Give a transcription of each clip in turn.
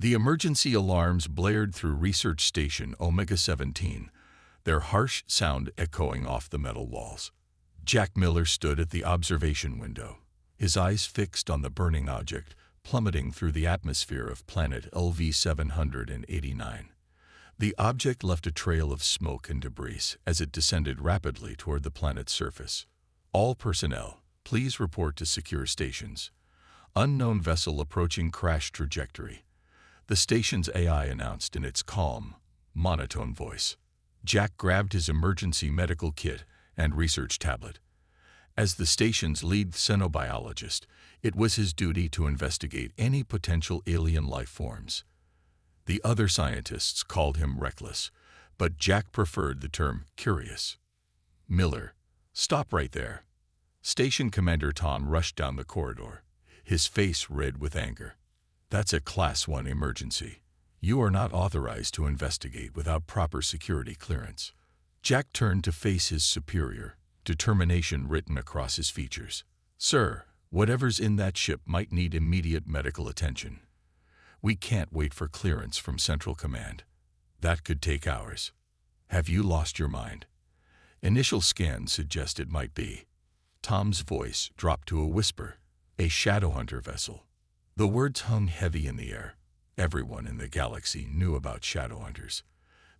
The emergency alarms blared through Research Station Omega-17, their harsh sound echoing off the metal walls. Jack Miller stood at the observation window, his eyes fixed on the burning object plummeting through the atmosphere of planet LV-789. The object left a trail of smoke and debris as it descended rapidly toward the planet's surface. All personnel, please report to secure stations. Unknown vessel approaching crash trajectory. The station's AI announced in its calm, monotone voice. Jack grabbed his emergency medical kit and research tablet. As the station's lead xenobiologist, it was his duty to investigate any potential alien life forms. The other scientists called him reckless, but Jack preferred the term curious. Miller, stop right there. Station Commander Tom rushed down the corridor, his face red with anger. That's a Class 1 emergency. You are not authorized to investigate without proper security clearance. Jack turned to face his superior, determination written across his features. Sir, whatever's in that ship might need immediate medical attention. We can't wait for clearance from Central Command. That could take hours. Have you lost your mind? Initial scans suggest it might be. Tom's voice dropped to a whisper. A Shadowhunter vessel. The words hung heavy in the air. Everyone in the galaxy knew about Shadowhunters,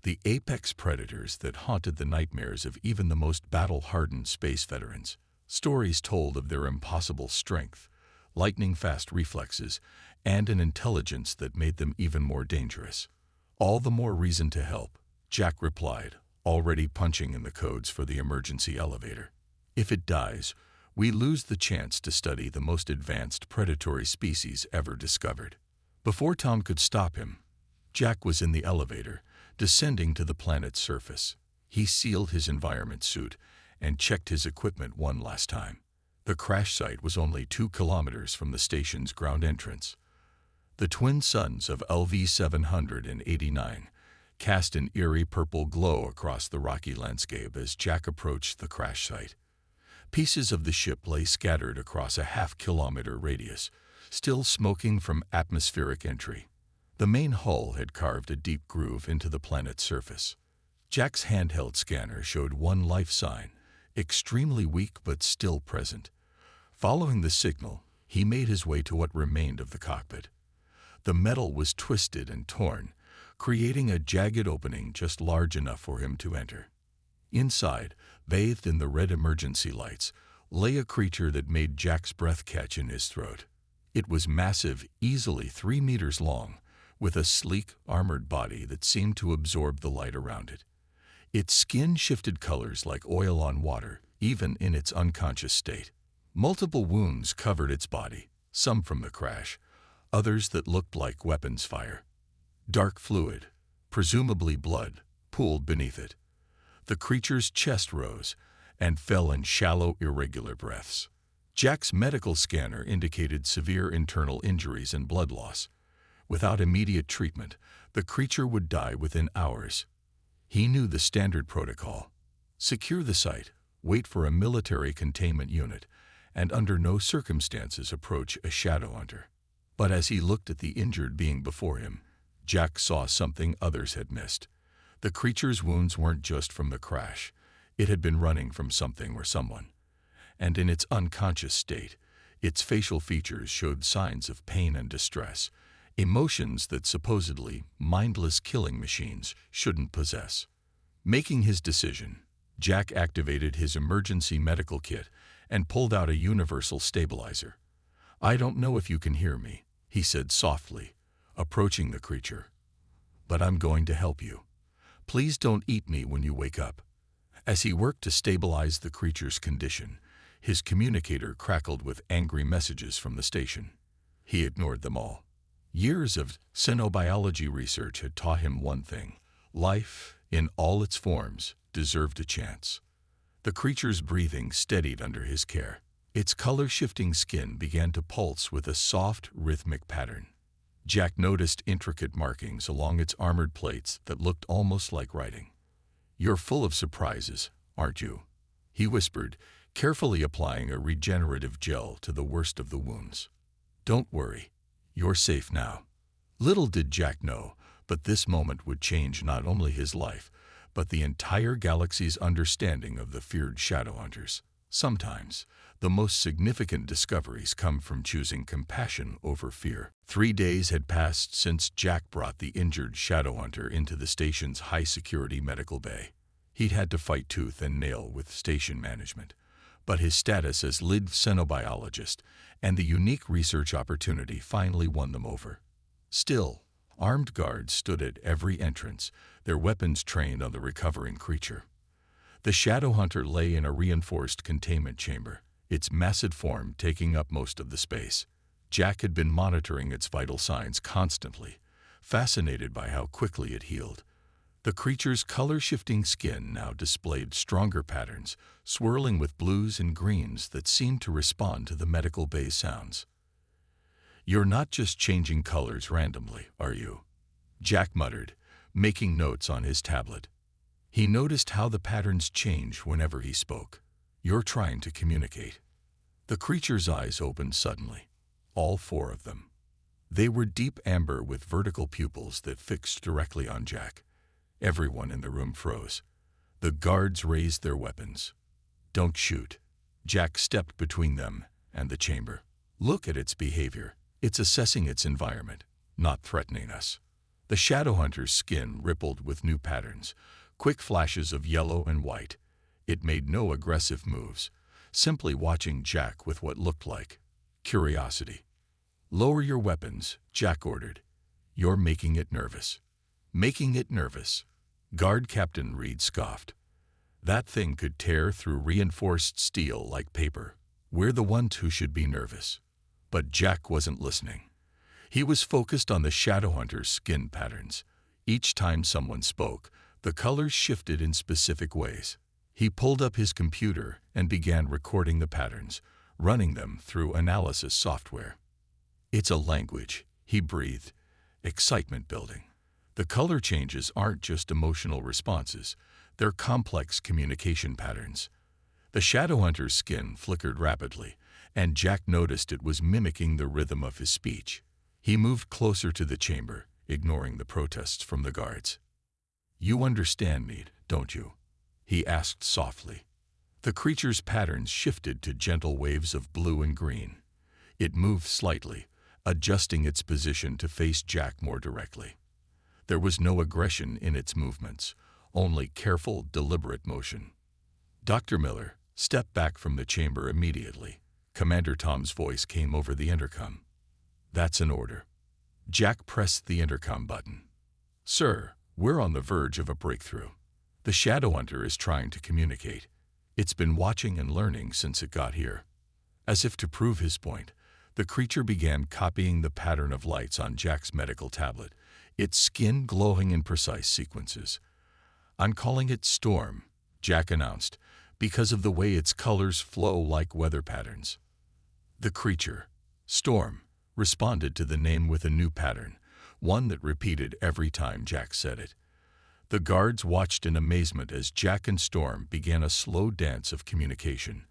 the apex predators that haunted the nightmares of even the most battle-hardened space veterans. Stories told of their impossible strength, lightning-fast reflexes, and an intelligence that made them even more dangerous. All the more reason to help, Jack replied, already punching in the codes for the emergency elevator. If it dies, we lose the chance to study the most advanced predatory species ever discovered. Before Tom could stop him, Jack was in the elevator, descending to the planet's surface. He sealed his environment suit and checked his equipment one last time. The crash site was only 2 kilometers from the station's ground entrance. The twin suns of LV-789 cast an eerie purple glow across the rocky landscape as Jack approached the crash site. Pieces of the ship lay scattered across a half-kilometer radius, still smoking from atmospheric entry. The main hull had carved a deep groove into the planet's surface. Jack's handheld scanner showed one life sign, extremely weak but still present. Following the signal, he made his way to what remained of the cockpit. The metal was twisted and torn, creating a jagged opening just large enough for him to enter. Inside, bathed in the red emergency lights, lay a creature that made Jack's breath catch in his throat. It was massive, easily 3 meters long, with a sleek, armored body that seemed to absorb the light around it. Its skin shifted colors like oil on water, even in its unconscious state. Multiple wounds covered its body, some from the crash, others that looked like weapons fire. Dark fluid, presumably blood, pooled beneath it. The creature's chest rose and fell in shallow, irregular breaths. Jack's medical scanner indicated severe internal injuries and blood loss. Without immediate treatment, the creature would die within hours. He knew the standard protocol. Secure the site, wait for a military containment unit, and under no circumstances approach a Shadowhunter. But as he looked at the injured being before him, Jack saw something others had missed. The creature's wounds weren't just from the crash. It had been running from something or someone. And in its unconscious state, its facial features showed signs of pain and distress, emotions that supposedly mindless killing machines shouldn't possess. Making his decision, Jack activated his emergency medical kit and pulled out a universal stabilizer. "I don't know if you can hear me," he said softly, approaching the creature. "But I'm going to help you. Please don't eat me when you wake up." As he worked to stabilize the creature's condition, his communicator crackled with angry messages from the station. He ignored them all. Years of xenobiology research had taught him one thing: life, in all its forms, deserved a chance. The creature's breathing steadied under his care. Its color-shifting skin began to pulse with a soft, rhythmic pattern. Jack noticed intricate markings along its armored plates that looked almost like writing. "You're full of surprises, aren't you?" he whispered, carefully applying a regenerative gel to the worst of the wounds. "Don't worry. You're safe now. Little did Jack know, but this moment would change not only his life, but the entire galaxy's understanding of the feared Shadowhunters. Sometimes, the most significant discoveries come from choosing compassion over fear. 3 days had passed since Jack brought the injured Shadowhunter into the station's high-security medical bay. He'd had to fight tooth and nail with station management, but his status as lead xenobiologist and the unique research opportunity finally won them over. Still, armed guards stood at every entrance, their weapons trained on the recovering creature. The Shadowhunter lay in a reinforced containment chamber, its massive form taking up most of the space. Jack had been monitoring its vital signs constantly, fascinated by how quickly it healed. The creature's color-shifting skin now displayed stronger patterns, swirling with blues and greens that seemed to respond to the medical bay sounds. "You're not just changing colors randomly, are you?" Jack muttered, making notes on his tablet. He noticed how the patterns changed whenever he spoke. "You're trying to communicate." The creature's eyes opened suddenly, all 4 of them. They were deep amber with vertical pupils that fixed directly on Jack. Everyone in the room froze. The guards raised their weapons. "Don't shoot." Jack stepped between them and the chamber. "Look at its behavior. It's assessing its environment, not threatening us." The Shadowhunter's skin rippled with new patterns, quick flashes of yellow and white. It made no aggressive moves, simply watching Jack with what looked like curiosity. "Lower your weapons," Jack ordered. "You're making it nervous." "Making it nervous?" Guard Captain Reed scoffed. "That thing could tear through reinforced steel like paper. We're the ones who should be nervous." But Jack wasn't listening. He was focused on the Shadowhunter's skin patterns. Each time someone spoke, the colors shifted in specific ways. He pulled up his computer and began recording the patterns, running them through analysis software. "It's a language," he breathed, excitement building. "The color changes aren't just emotional responses, they're complex communication patterns." The Shadowhunter's skin flickered rapidly, and Jack noticed it was mimicking the rhythm of his speech. He moved closer to the chamber, ignoring the protests from the guards. "You understand me, don't you?" he asked softly. The creature's patterns shifted to gentle waves of blue and green. It moved slightly, adjusting its position to face Jack more directly. There was no aggression in its movements, only careful, deliberate motion. "Dr. Miller, step back from the chamber immediately." Commander Tom's voice came over the intercom. "That's an order." Jack pressed the intercom button. "Sir, we're on the verge of a breakthrough. The Shadowhunter is trying to communicate. It's been watching and learning since it got here." As if to prove his point, the creature began copying the pattern of lights on Jack's medical tablet, its skin glowing in precise sequences. "I'm calling it Storm," Jack announced, "because of the way its colors flow like weather patterns." The creature, Storm, responded to the name with a new pattern, one that repeated every time Jack said it. The guards watched in amazement as Jack and Storm began a slow dance of communication,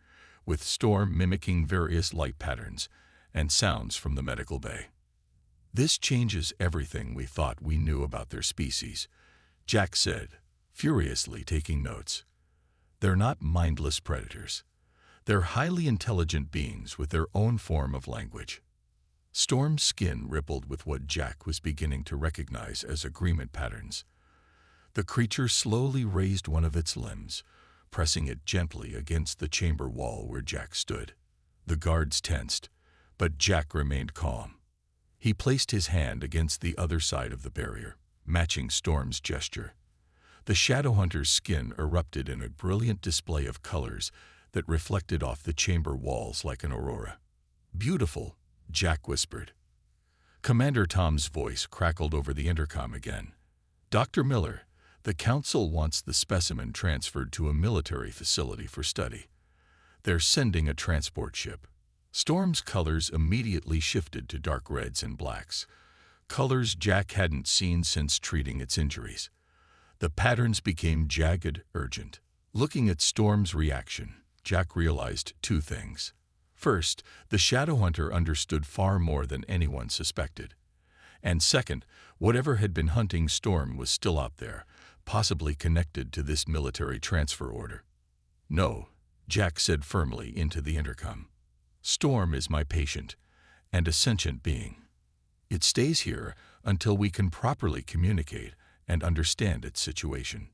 with Storm mimicking various light patterns and sounds from the medical bay. "This changes everything we thought we knew about their species," Jack said, furiously taking notes. "They're not mindless predators. They're highly intelligent beings with their own form of language." Storm's skin rippled with what Jack was beginning to recognize as agreement patterns. The creature slowly raised one of its limbs, pressing it gently against the chamber wall where Jack stood. The guards tensed, but Jack remained calm. He placed his hand against the other side of the barrier, matching Storm's gesture. The Shadowhunter's skin erupted in a brilliant display of colors that reflected off the chamber walls like an aurora. "Beautiful," Jack whispered. Commander Tom's voice crackled over the intercom again. "Dr. Miller, the Council wants the specimen transferred to a military facility for study. They're sending a transport ship." Storm's colors immediately shifted to dark reds and blacks, colors Jack hadn't seen since treating its injuries. The patterns became jagged, urgent. Looking at Storm's reaction, Jack realized 2 things. First, the Shadowhunter understood far more than anyone suspected. And second, whatever had been hunting Storm was still out there, possibly connected to this military transfer order. "No," Jack said firmly into the intercom. "Storm is my patient, and a sentient being. It stays here until we can properly communicate and understand its situation."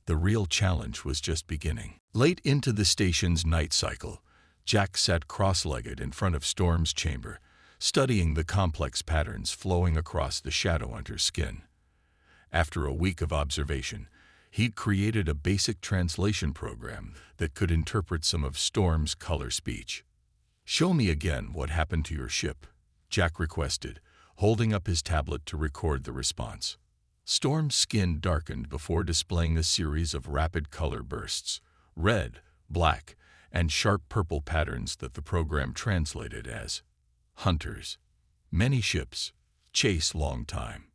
The real challenge was just beginning. Late into the station's night cycle, Jack sat cross-legged in front of Storm's chamber, studying the complex patterns flowing across the Shadowhunter's skin. After a week of observation, he'd created a basic translation program that could interpret some of Storm's color speech. "Show me again what happened to your ship," Jack requested, holding up his tablet to record the response. Storm's skin darkened before displaying a series of rapid color bursts, red, black, and sharp purple patterns that the program translated as "Hunters. Many ships. Chase long time.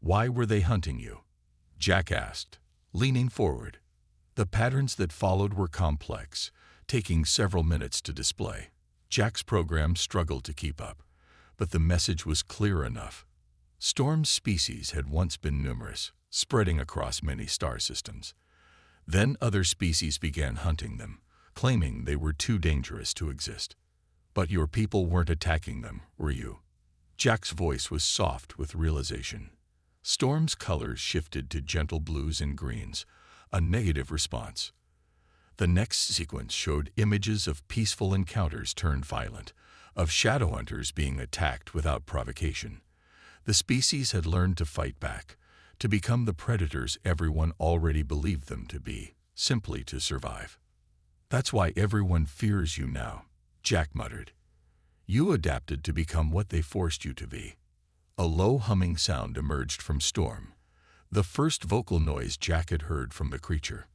Why were they hunting you?" Jack asked, leaning forward. The patterns that followed were complex, taking several minutes to display. Jack's program struggled to keep up, but the message was clear enough. Storm's species had once been numerous, spreading across many star systems. Then other species began hunting them, claiming they were too dangerous to exist. "But your people weren't attacking them, were you?" Jack's voice was soft with realization. Storm's colors shifted to gentle blues and greens, a negative response. The next sequence showed images of peaceful encounters turned violent, of Shadowhunters being attacked without provocation. The species had learned to fight back, to become the predators everyone already believed them to be, simply to survive. "That's why everyone fears you now," Jack muttered. "You adapted to become what they forced you to be." A low humming sound emerged from Storm, the first vocal noise Jack had heard from the creature.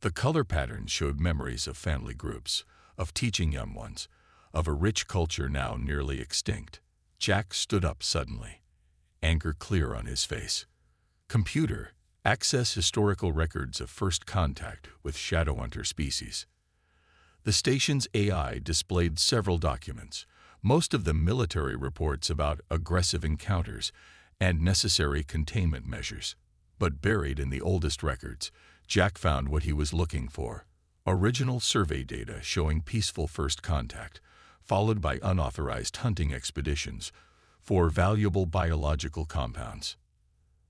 The color patterns showed memories of family groups, of teaching young ones, of a rich culture now nearly extinct. Jack stood up suddenly, anger clear on his face. "Computer, access historical records of first contact with Shadowhunter species." The station's AI displayed several documents, most of them military reports about aggressive encounters and necessary containment measures. But buried in the oldest records, Jack found what he was looking for: original survey data showing peaceful first contact, followed by unauthorized hunting expeditions for valuable biological compounds.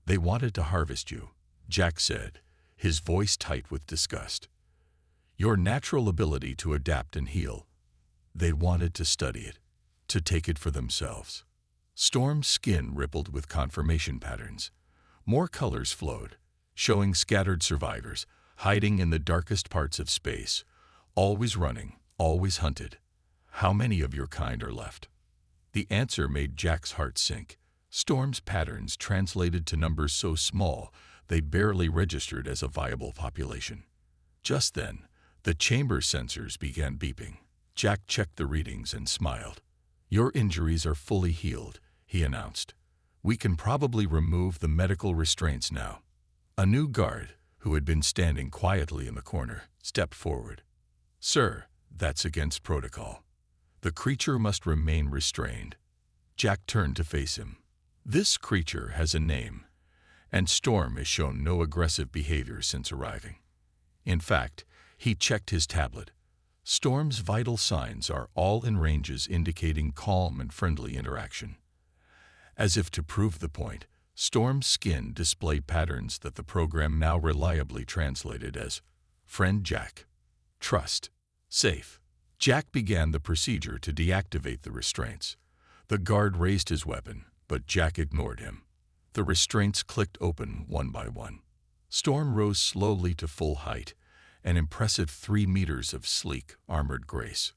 "They wanted to harvest you," Jack said, his voice tight with disgust. "Your natural ability to adapt and heal. They wanted to study it, to take it for themselves." Storm's skin rippled with confirmation patterns. More colors flowed, showing scattered survivors, hiding in the darkest parts of space, always running, always hunted. "How many of your kind are left?" The answer made Jack's heart sink. Storm's patterns translated to numbers so small they barely registered as a viable population. Just then, the chamber sensors began beeping. Jack checked the readings and smiled. "Your injuries are fully healed," he announced. "We can probably remove the medical restraints now." A new guard, who had been standing quietly in the corner, stepped forward. "Sir, that's against protocol. The creature must remain restrained." Jack turned to face him. "This creature has a name, and Storm has shown no aggressive behavior since arriving. In fact," he checked his tablet, "Storm's vital signs are all in ranges indicating calm and friendly interaction." As if to prove the point, Storm's skin displayed patterns that the program now reliably translated as "Friend Jack. Trust. Safe." Jack began the procedure to deactivate the restraints. The guard raised his weapon, but Jack ignored him. The restraints clicked open one by one. Storm rose slowly to full height, an impressive 3 meters of sleek, armored grace.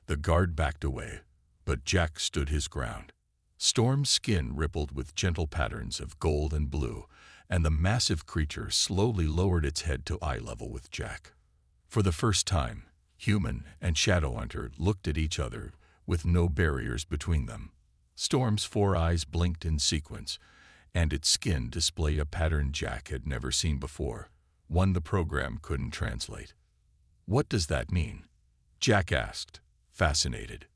The guard backed away, but Jack stood his ground. Storm's skin rippled with gentle patterns of gold and blue, and the massive creature slowly lowered its head to eye level with Jack. For the first time, human and Shadowhunter looked at each other with no barriers between them. Storm's 4 eyes blinked in sequence, and its skin displayed a pattern Jack had never seen before, one the program couldn't translate. "What does that mean?" Jack asked, fascinated.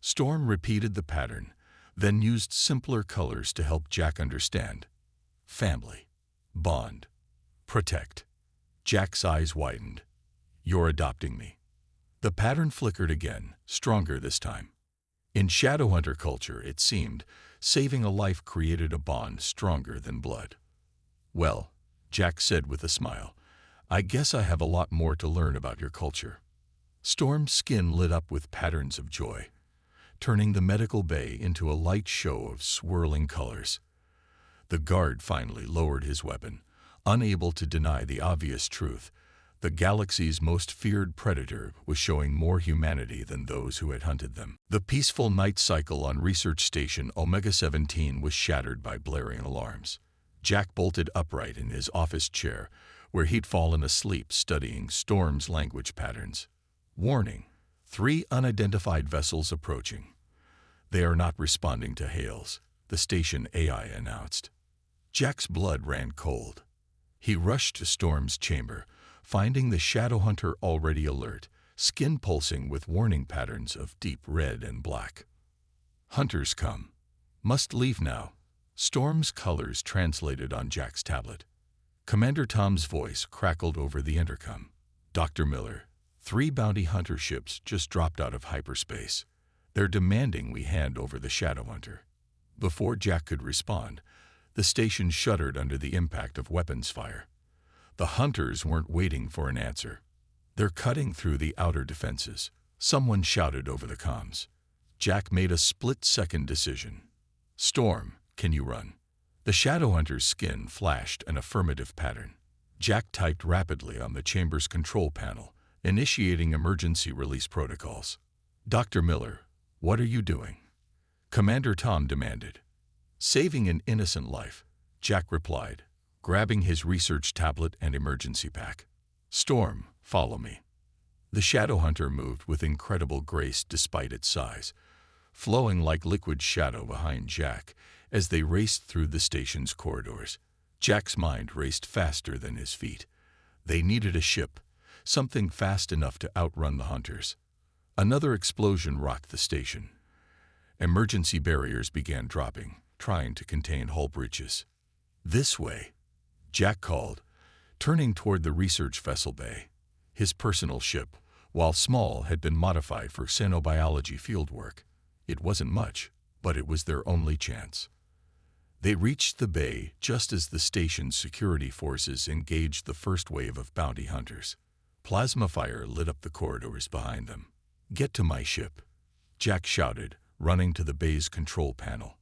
Storm repeated the pattern, then used simpler colors to help Jack understand. Family, bond, protect. Jack's eyes widened. You're adopting me. The pattern flickered again, stronger this time. In Shadowhunter culture, it seemed, saving a life created a bond stronger than blood. Well, Jack said with a smile, I guess I have a lot more to learn about your culture. Storm's skin lit up with patterns of joy, turning the medical bay into a light show of swirling colors. The guard finally lowered his weapon, unable to deny the obvious truth. The galaxy's most feared predator was showing more humanity than those who had hunted them. The peaceful night cycle on Research Station Omega-17 was shattered by blaring alarms. Jack bolted upright in his office chair, where he'd fallen asleep studying Storm's language patterns. Warning: 3 unidentified vessels approaching. They are not responding to hails, the station AI announced. Jack's blood ran cold. He rushed to Storm's chamber, finding the Shadowhunter already alert, skin pulsing with warning patterns of deep red and black. Hunters come. Must leave now. Storm's colors translated on Jack's tablet. Commander Tom's voice crackled over the intercom. Dr. Miller, 3 bounty hunter ships just dropped out of hyperspace. They're demanding we hand over the Shadowhunter. Before Jack could respond, the station shuddered under the impact of weapons fire. The hunters weren't waiting for an answer. They're cutting through the outer defenses. Someone shouted over the comms. Jack made a split-second decision. Storm, can you run? The Shadowhunter's skin flashed an affirmative pattern. Jack typed rapidly on the chamber's control panel, initiating emergency release protocols. Dr. Miller, what are you doing? Commander Tom demanded. Saving an innocent life, Jack replied, grabbing his research tablet and emergency pack. Storm, follow me. The Shadowhunter moved with incredible grace despite its size, flowing like liquid shadow behind Jack as they raced through the station's corridors. Jack's mind raced faster than his feet. They needed a ship, something fast enough to outrun the hunters. Another explosion rocked the station. Emergency barriers began dropping, trying to contain hull breaches. This way, Jack called, turning toward the research vessel bay. His personal ship, while small, had been modified for xenobiology fieldwork. It wasn't much, but it was their only chance. They reached the bay just as the station's security forces engaged the first wave of bounty hunters. Plasma fire lit up the corridors behind them. Get to my ship, Jack shouted, running to the bay's control panel.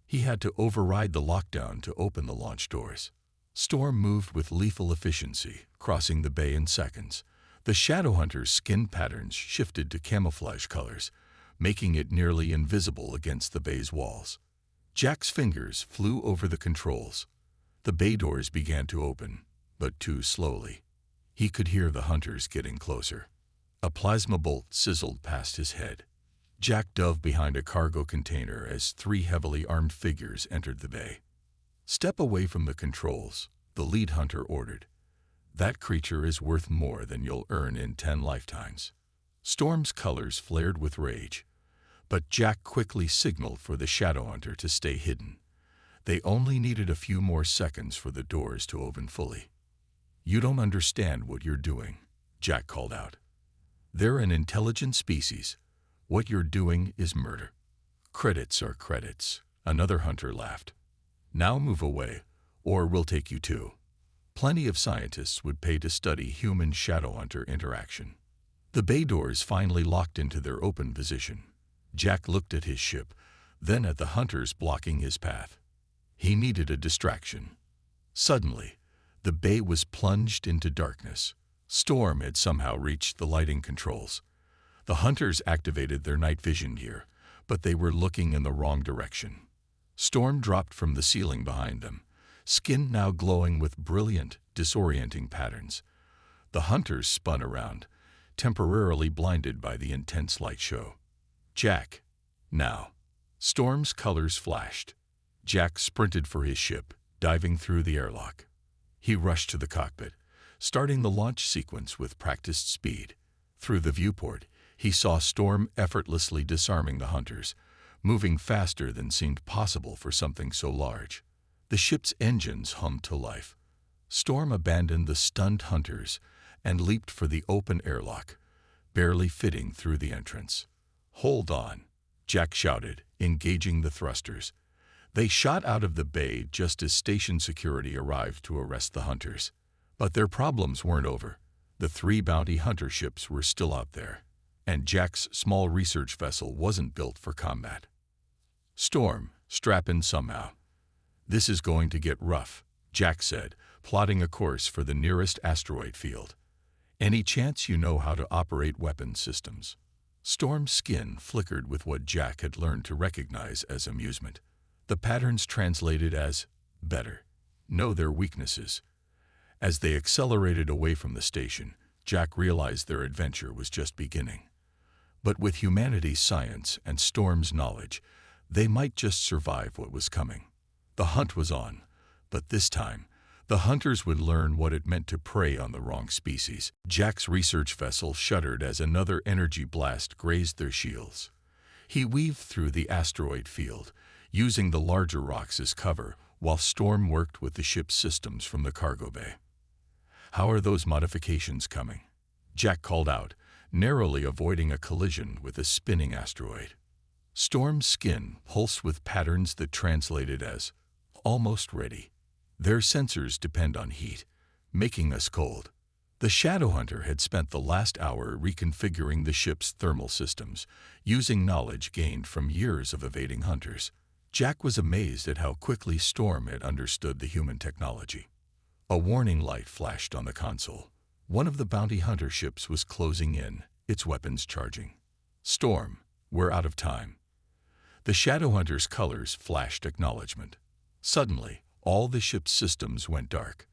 He had to override the lockdown to open the launch doors. Storm moved with lethal efficiency, crossing the bay in seconds. The Shadowhunter's skin patterns shifted to camouflage colors, making it nearly invisible against the bay's walls. Jack's fingers flew over the controls. The bay doors began to open, but too slowly. He could hear the hunters getting closer. A plasma bolt sizzled past his head. Jack dove behind a cargo container as 3 heavily armed figures entered the bay. Step away from the controls, the lead hunter ordered. That creature is worth more than you'll earn in 10 lifetimes. Storm's colors flared with rage, but Jack quickly signaled for the Shadowhunter to stay hidden. They only needed a few more seconds for the doors to open fully. You don't understand what you're doing, Jack called out. They're an intelligent species. What you're doing is murder. Credits are credits, another hunter laughed. Now move away, or we'll take you too. Plenty of scientists would pay to study human-Shadowhunter interaction. The bay doors finally locked into their open position. Jack looked at his ship, then at the hunters blocking his path. He needed a distraction. Suddenly, the bay was plunged into darkness. Storm had somehow reached the lighting controls. The hunters activated their night vision gear, but they were looking in the wrong direction. Storm dropped from the ceiling behind them, skin now glowing with brilliant, disorienting patterns. The hunters spun around, temporarily blinded by the intense light show. Jack, now. Storm's colors flashed. Jack sprinted for his ship, diving through the airlock. He rushed to the cockpit, starting the launch sequence with practiced speed. Through the viewport, he saw Storm effortlessly disarming the hunters, moving faster than seemed possible for something so large. The ship's engines hummed to life. Storm abandoned the stunned hunters and leaped for the open airlock, barely fitting through the entrance. "Hold on," Jack shouted, engaging the thrusters. They shot out of the bay just as station security arrived to arrest the hunters. But their problems weren't over. The 3 bounty hunter ships were still out there, and Jack's small research vessel wasn't built for combat. "Storm, strap in somehow. This is going to get rough," Jack said, plotting a course for the nearest asteroid field. "Any chance you know how to operate weapon systems?" Storm's skin flickered with what Jack had learned to recognize as amusement. The patterns translated as better. Know their weaknesses. As they accelerated away from the station, Jack realized their adventure was just beginning. But with humanity's science and Storm's knowledge, they might just survive what was coming. The hunt was on, but this time, the hunters would learn what it meant to prey on the wrong species. Jack's research vessel shuddered as another energy blast grazed their shields. He weaved through the asteroid field, using the larger rocks as cover, while Storm worked with the ship's systems from the cargo bay. "How are those modifications coming?" Jack called out, narrowly avoiding a collision with a spinning asteroid. Storm's skin pulsed with patterns that translated as almost ready. "Their sensors depend on heat, making us cold." The Shadowhunter had spent the last hour reconfiguring the ship's thermal systems, using knowledge gained from years of evading hunters. Jack was amazed at how quickly Storm had understood the human technology. A warning light flashed on the console. One of the bounty hunter ships was closing in, its weapons charging. "Storm, we're out of time." The Shadowhunter's colors flashed acknowledgement. Suddenly, all the ship's systems went dark.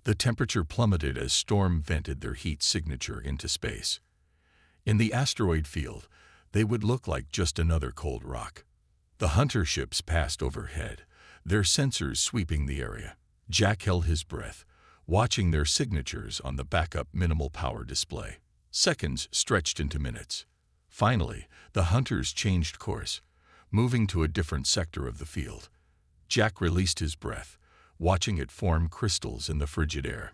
The temperature plummeted as Storm vented their heat signature into space. In the asteroid field, they would look like just another cold rock. The hunter ships passed overhead, their sensors sweeping the area. Jack held his breath, watching their signatures on the backup minimal power display. Seconds stretched into minutes. Finally, the hunters changed course, moving to a different sector of the field. Jack released his breath, watching it form crystals in the frigid air.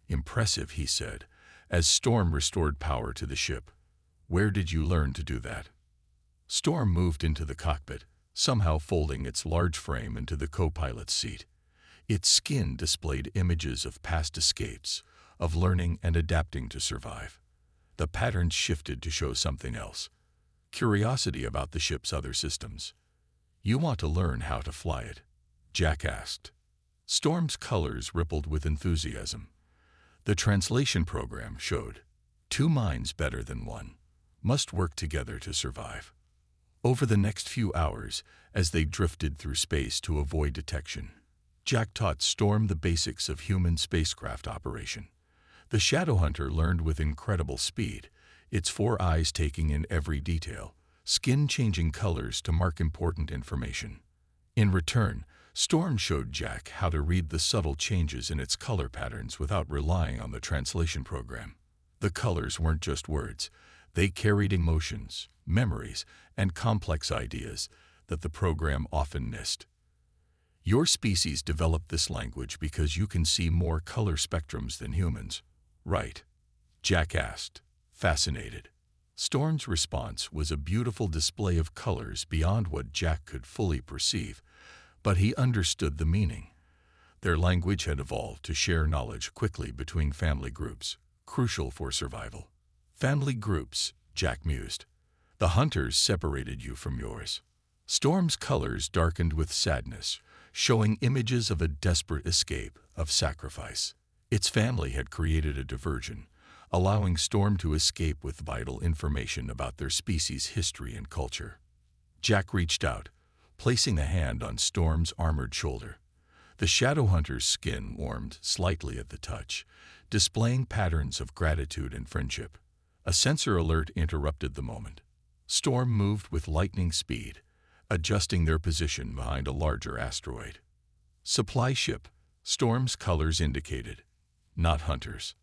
"Impressive," he said, as Storm restored power to the ship. "Where did you learn to do that?" Storm moved into the cockpit, somehow folding its large frame into the co-pilot's seat. Its skin displayed images of past escapes, of learning and adapting to survive. The patterns shifted to show something else: curiosity about the ship's other systems. "You want to learn how to fly it?" Jack asked. Storm's colors rippled with enthusiasm. The translation program showed 2 minds better than 1 must work together to survive. Over the next few hours, as they drifted through space to avoid detection, Jack taught Storm the basics of human spacecraft operation. The Shadowhunter learned with incredible speed, its 4 eyes taking in every detail, skin changing colors to mark important information. In return, Storm showed Jack how to read the subtle changes in its color patterns without relying on the translation program. The colors weren't just words. They carried emotions, memories, and complex ideas that the program often missed. "Your species developed this language because you can see more color spectrums than humans, right?" Jack asked, fascinated. Storm's response was a beautiful display of colors beyond what Jack could fully perceive, but he understood the meaning. Their language had evolved to share knowledge quickly between family groups, crucial for survival. "Family groups," Jack mused. "The hunters separated you from yours." Storm's colors darkened with sadness, showing images of a desperate escape, of sacrifice. Its family had created a diversion, allowing Storm to escape with vital information about their species' history and culture. Jack reached out, placing a hand on Storm's armored shoulder. The Shadowhunter's skin warmed slightly at the touch, displaying patterns of gratitude and friendship. A sensor alert interrupted the moment. Storm moved with lightning speed, adjusting their position behind a larger asteroid. "Supply ship," Storm's colors indicated. "Not hunters.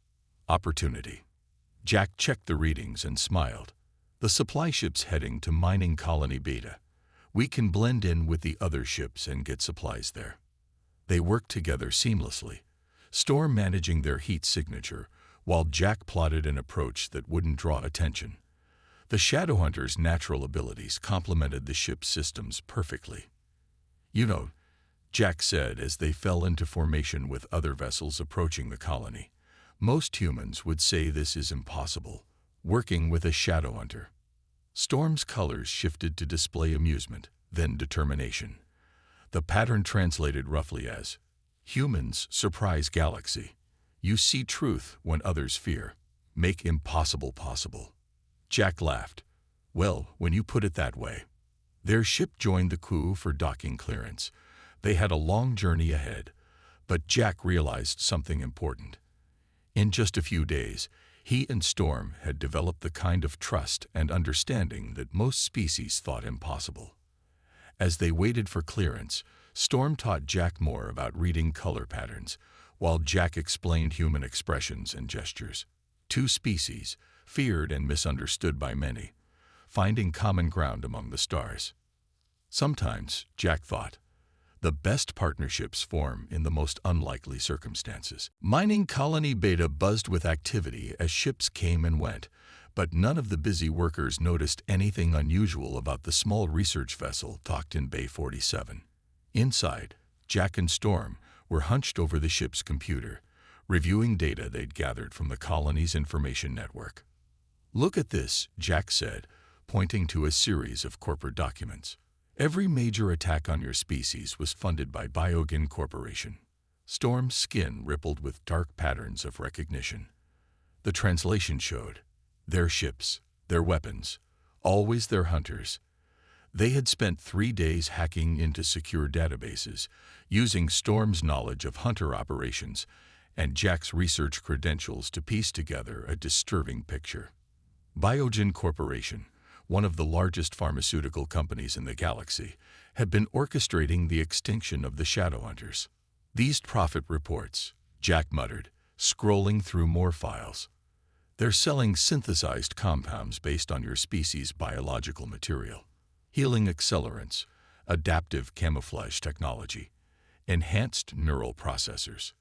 Opportunity." Jack checked the readings and smiled. The supply ship's heading to mining colony Beta, We can blend in with the other ships and get supplies there. They worked together seamlessly, Storm managing their heat signature, while Jack plotted an approach that wouldn't draw attention. The Shadowhunter's natural abilities complemented the ship's systems perfectly. "You know," Jack said as they fell into formation with other vessels approaching the colony, "most humans would say this is impossible, working with a Shadowhunter." Storm's colors shifted to display amusement, then determination. The pattern translated roughly as, "Humans surprise galaxy. You see truth when others fear. Make impossible possible." Jack laughed. "Well, when you put it that way." Their ship joined the crew for docking clearance. They had a long journey ahead, but Jack realized something important. In just a few days, he and Storm had developed the kind of trust and understanding that most species thought impossible. As they waited for clearance, Storm taught Jack more about reading color patterns, while Jack explained human expressions and gestures. Two species, feared and misunderstood by many, finding common ground among the stars. Sometimes, Jack thought, the best partnerships form in the most unlikely circumstances. Mining Colony Beta buzzed with activity as ships came and went, but none of the busy workers noticed anything unusual about the small research vessel docked in Bay 47. Inside, Jack and Storm were hunched over the ship's computer, reviewing data they'd gathered from the colony's information network. "Look at this," Jack said, pointing to a series of corporate documents. "Every major attack on your species was funded by Biogen Corporation." Storm's skin rippled with dark patterns of recognition. The translation showed their ships, their weapons, always their hunters. They had spent 3 days hacking into secure databases, using Storm's knowledge of hunter operations and Jack's research credentials to piece together a disturbing picture. Biogen Corporation, one of the largest pharmaceutical companies in the galaxy, had been orchestrating the extinction of the Shadowhunters. "These profit reports," Jack muttered, scrolling through more files. "They're selling synthesized compounds based on your species' biological material. Healing accelerants, adaptive camouflage technology, enhanced neural processors."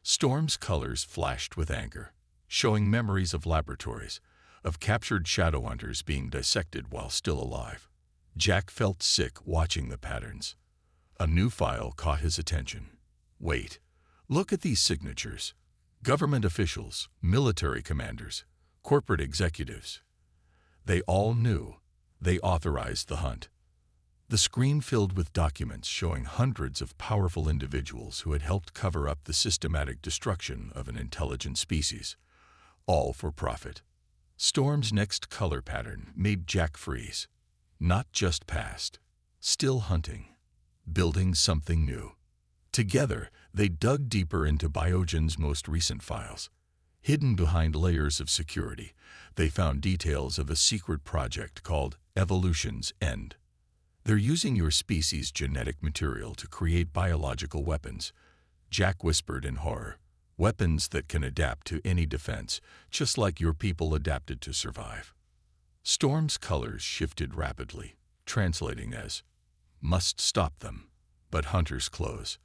Storm's colors flashed with anger, showing memories of laboratories, of captured Shadowhunters being dissected while still alive. Jack felt sick watching the patterns. A new file caught his attention. "Wait, look at these signatures. Government officials, military commanders, corporate executives. They all knew. They authorized the hunt." The screen filled with documents showing hundreds of powerful individuals who had helped cover up the systematic destruction of an intelligent species, all for profit. Storm's next color pattern made Jack freeze. Not just past, still hunting, building something new. Together, they dug deeper into Biogen's most recent files. Hidden behind layers of security, they found details of a secret project called Evolution's End. "They're using your species' genetic material to create biological weapons," Jack whispered in horror. "Weapons that can adapt to any defense, just like your people adapted to survive." Storm's colors shifted rapidly, translating as, "Must stop them, but hunters close,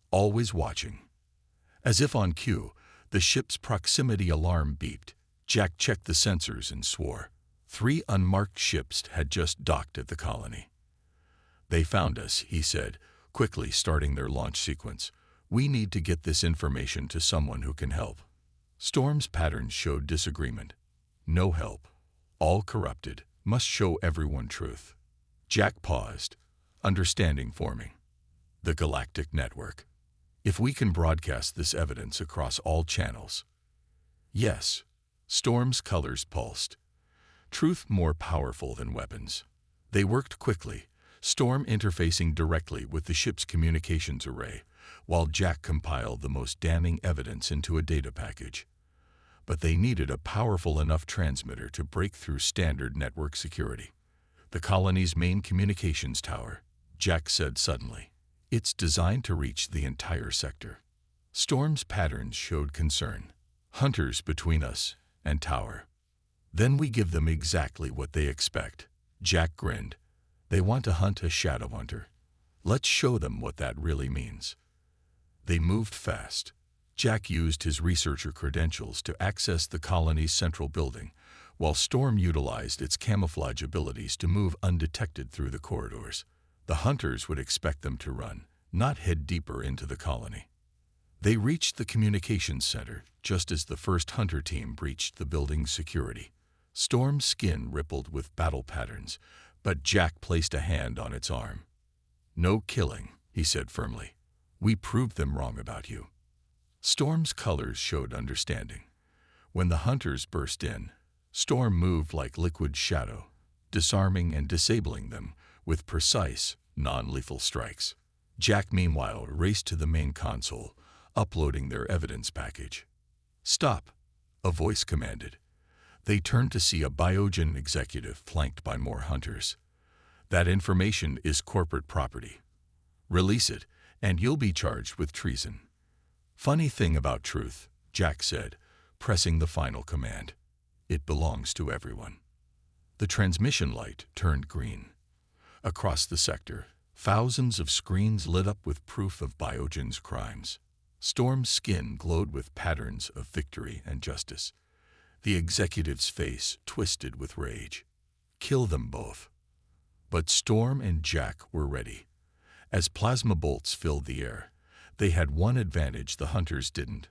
always watching." As if on cue, the ship's proximity alarm beeped. Jack checked the sensors and swore. 3 unmarked ships had just docked at the colony. "They found us," he said, quickly starting their launch sequence. "We need to get this information to someone who can help." Storm's patterns showed disagreement. "No help. All corrupted. Must show everyone truth." Jack paused, understanding forming. "The Galactic Network. If we can broadcast this evidence across all channels." "Yes." Storm's colors pulsed. Truth more powerful than weapons. They worked quickly, Storm interfacing directly with the ship's communications array, while Jack compiled the most damning evidence into a data package. But they needed a powerful enough transmitter to break through standard network security. "The colony's main communications tower," Jack said suddenly. "It's designed to reach the entire sector." Storm's patterns showed concern. "Hunters between us and tower. Then we give them exactly what they expect." Jack grinned. They want to hunt a shadow hunter. Let's show them what that really means. They moved fast. Jack used his researcher credentials to access the colony's central building, while Storm utilized its camouflage abilities to move undetected through the corridors. The hunters would expect them to run, not head deeper into the colony. They reached the communications center just as the first hunter team breached the building's security. Storm's skin rippled with battle patterns, but Jack placed a hand on its arm. "No killing," he said firmly. "We proved them wrong about you." Storm's colors showed understanding. When the hunters burst in, Storm moved like liquid shadow, disarming and disabling them with precise, non-lethal strikes. Jack, meanwhile, raced to the main console, uploading their evidence package. "Stop," a voice commanded. They turned to see a Biogen executive flanked by more hunters. "That information is corporate property. Release it, and you'll be charged with treason." "Funny thing about truth," Jack said, pressing the final command. "It belongs to everyone." The transmission light turned green. Across the sector, thousands of screens lit up with proof of Biogen's crimes. Storm's skin glowed with patterns of victory and justice. The executive's face twisted with rage. "Kill them both." But Storm and Jack were ready. As plasma bolts filled the air, they had one advantage the hunters didn't: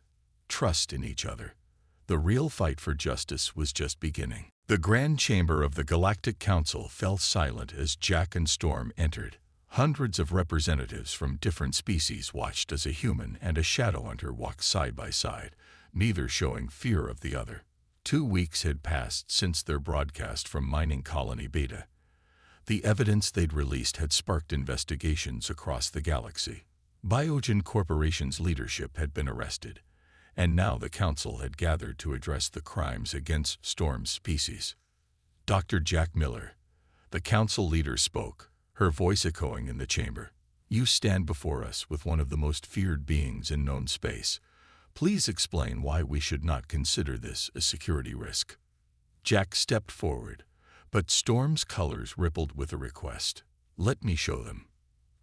trust in each other. The real fight for justice was just beginning. The grand chamber of the Galactic Council fell silent as Jack and Storm entered. Hundreds of representatives from different species watched as a human and a shadow hunter walked side by side, neither showing fear of the other. 2 weeks had passed since their broadcast from Mining Colony Beta. The evidence they'd released had sparked investigations across the galaxy. Biogen Corporation's leadership had been arrested, and now the Council had gathered to address the crimes against Storm's species. Dr. Jack Miller, the Council leader, spoke, her voice echoing in the chamber. "You stand before us with one of the most feared beings in known space. Please explain why we should not consider this a security risk." Jack stepped forward, but Storm's colors rippled with a request. "Let me show them."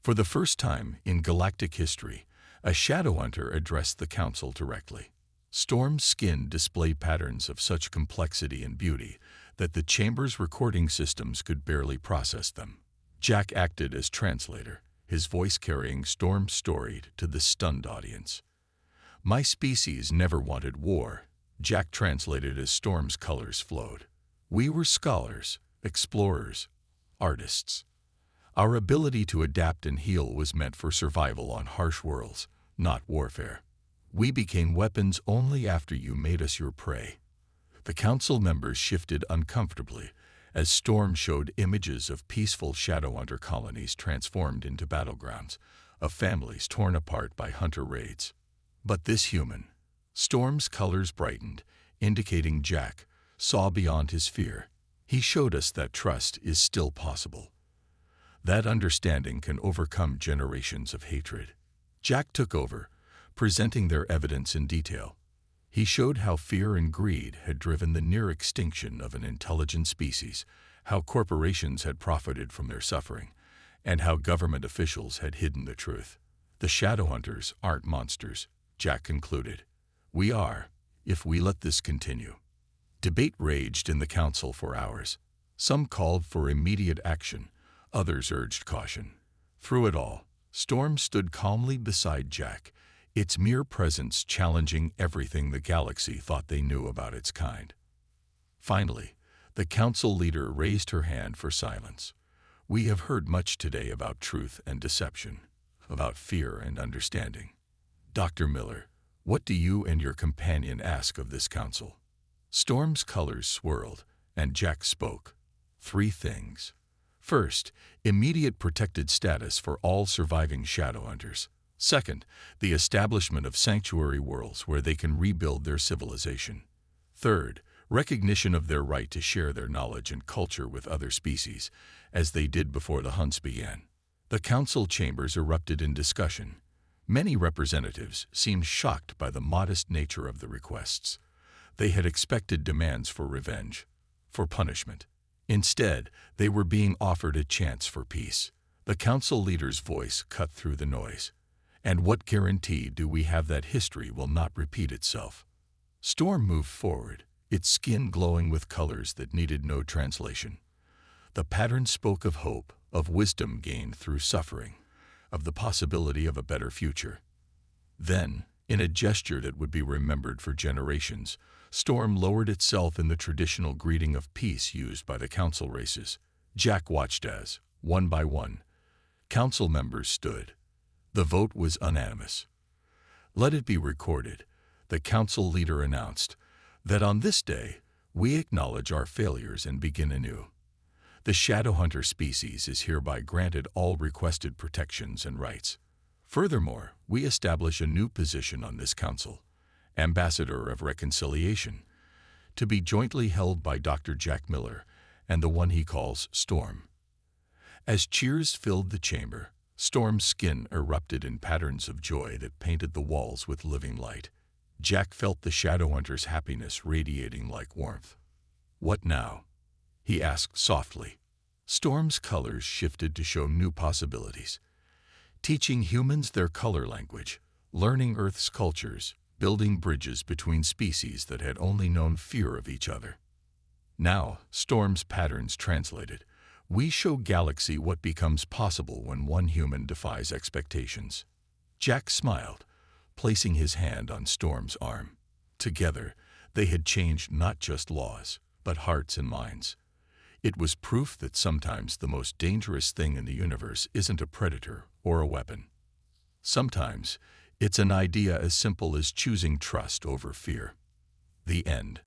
For the first time in galactic history, a shadow hunter addressed the Council directly. Storm's skin displayed patterns of such complexity and beauty that the chamber's recording systems could barely process them. Jack acted as translator, his voice carrying Storm's story to the stunned audience. "My species never wanted war," Jack translated as Storm's colors flowed. "We were scholars, explorers, artists. Our ability to adapt and heal was meant for survival on harsh worlds, not warfare. We became weapons only after you made us your prey." The Council members shifted uncomfortably as Storm showed images of peaceful shadow hunter colonies transformed into battlegrounds, of families torn apart by hunter raids. But this human, Storm's colors brightened, indicating Jack saw beyond his fear. "He showed us that trust is still possible. That understanding can overcome generations of hatred." Jack took over, presenting their evidence in detail. He showed how fear and greed had driven the near extinction of an intelligent species, how corporations had profited from their suffering, and how government officials had hidden the truth. "The shadow hunters aren't monsters," Jack concluded. "We are, if we let this continue." Debate raged in the Council for hours. Some called for immediate action, others urged caution. Through it all, Storm stood calmly beside Jack, its mere presence challenging everything the galaxy thought they knew about its kind. Finally, the Council leader raised her hand for silence. "We have heard much today about truth and deception, about fear and understanding. Dr. Miller, what do you and your companion ask of this Council?" Storm's colors swirled, and Jack spoke. 3 things. First, immediate protected status for all surviving shadow hunters. Second, the establishment of sanctuary worlds where they can rebuild their civilization. Third, recognition of their right to share their knowledge and culture with other species, as they did before the hunts began. The Council chambers erupted in discussion. Many representatives seemed shocked by the modest nature of the requests. They had expected demands for revenge, for punishment, Instead, they were being offered a chance for peace. The council leader's voice cut through the noise. And what guarantee do we have that history will not repeat itself? Storm moved forward, its skin glowing with colors that needed no translation. The pattern spoke of hope, of wisdom gained through suffering, of the possibility of a better future. Then, in a gesture that would be remembered for generations, Storm lowered itself in the traditional greeting of peace used by the council races. Jack watched as, one by one, council members stood. The vote was unanimous. Let it be recorded, the council leader announced, that on this day, we acknowledge our failures and begin anew. The Shadowhunter species is hereby granted all requested protections and rights. Furthermore, we establish a new position on this council, Ambassador of Reconciliation, to be jointly held by Dr. Jack Miller and the one he calls Storm. As cheers filled the chamber, Storm's skin erupted in patterns of joy that painted the walls with living light. Jack felt the Shadowhunter's happiness radiating like warmth. "What now?" he asked softly. Storm's colors shifted to show new possibilities. Teaching humans their color language, learning Earth's cultures, building bridges between species that had only known fear of each other. Now, Storm's patterns translated. We show Galaxy what becomes possible when one human defies expectations. Jack smiled, placing his hand on Storm's arm. Together, they had changed not just laws, but hearts and minds. It was proof that sometimes the most dangerous thing in the universe isn't a predator or a weapon. Sometimes, it's an idea as simple as choosing trust over fear. The end.